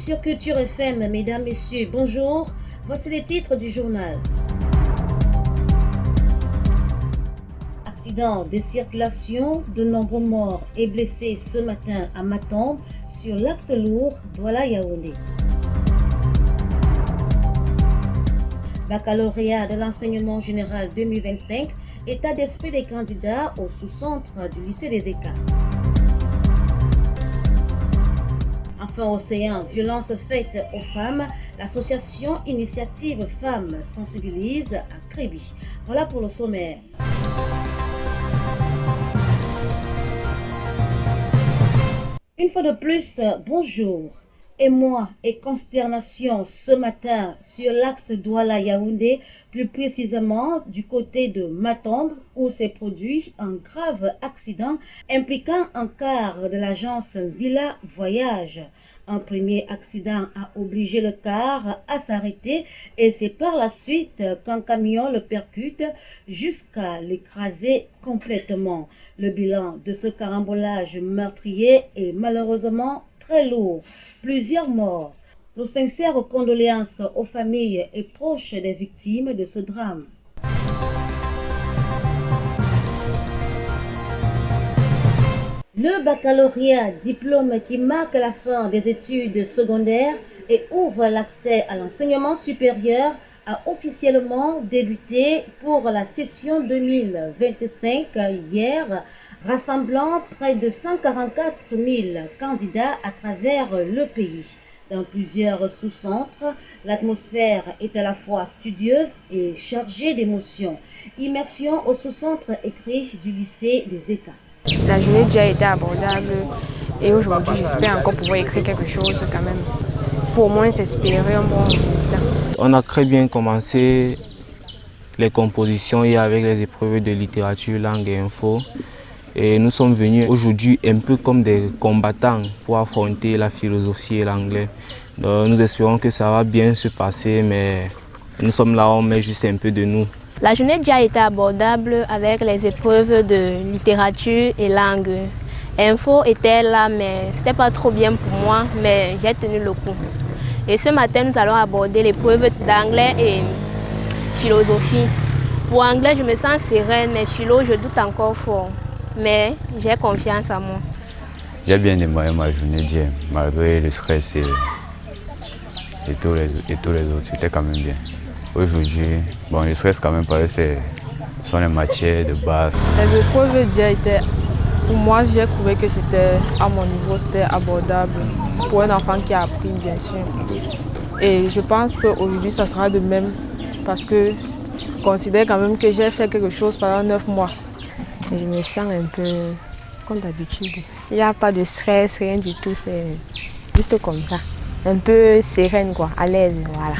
sur Culture FM, mesdames, messieurs, bonjour. Voici les titres du journal. Accident de circulation, de nombreux morts et blessés ce matin à Matombe sur l'axe lourd Douala-Yaoundé. Baccalauréat de l'enseignement général 2025, état d'esprit des candidats au sous-centre du lycée des Écarts. Enfin, océan, violence faite aux femmes, l'association Initiative Femmes sensibilise à Kribi. Voilà pour le sommaire. Une fois de plus, bonjour. Émoi et consternation ce matin sur l'axe Douala-Yaoundé, plus précisément du côté de Matombe, où s'est produit un grave accident impliquant un car de l'agence Villa Voyage. Un premier accident a obligé le car à s'arrêter et c'est par la suite qu'un camion le percute jusqu'à l'écraser complètement. Le bilan de ce carambolage meurtrier est malheureusement très lourd. Plusieurs morts. Nos sincères condoléances aux familles et proches des victimes de ce drame. Le baccalauréat, diplôme qui marque la fin des études secondaires et ouvre l'accès à l'enseignement supérieur, a officiellement débuté pour la session 2025 hier, rassemblant près de 144 000 candidats à travers le pays. Dans plusieurs sous-centres, l'atmosphère est à la fois studieuse et chargée d'émotions. Immersion au sous-centre écrit du lycée des Écarts. La journée déjà a été abordable et aujourd'hui j'espère encore pouvoir écrire quelque chose quand même. Pour moi s'espérer un bon résultat. On a très bien commencé les compositions et avec les épreuves de littérature, langue et info. Et nous sommes venus aujourd'hui un peu comme des combattants pour affronter la philosophie et l'anglais. Nous espérons que ça va bien se passer, mais nous sommes là, on met juste un peu de nous. La journée déjà a été abordable avec les épreuves de littérature et langue. Info était là, mais c'était pas trop bien pour moi, mais j'ai tenu le coup. Et ce matin, nous allons aborder l'épreuve d'anglais et philosophie. Pour anglais, je me sens sereine, mais philo, je doute encore fort. Mais j'ai confiance en moi. J'ai bien aimé ma journée d'hier, malgré le stress et tous les autres, c'était quand même bien. Aujourd'hui, bon, le stress quand même parce que ce sont les matières de base. Les épreuves d'hier étaient, pour moi, j'ai trouvé que c'était à mon niveau, c'était abordable pour un enfant qui a appris, bien sûr. Et je pense qu'aujourd'hui, ça sera de même parce que je considère quand même que j'ai fait quelque chose pendant 9 mois. Je me sens un peu comme d'habitude. Il n'y a pas de stress, rien du tout, c'est juste comme ça. Un peu sereine, quoi, à l'aise, voilà.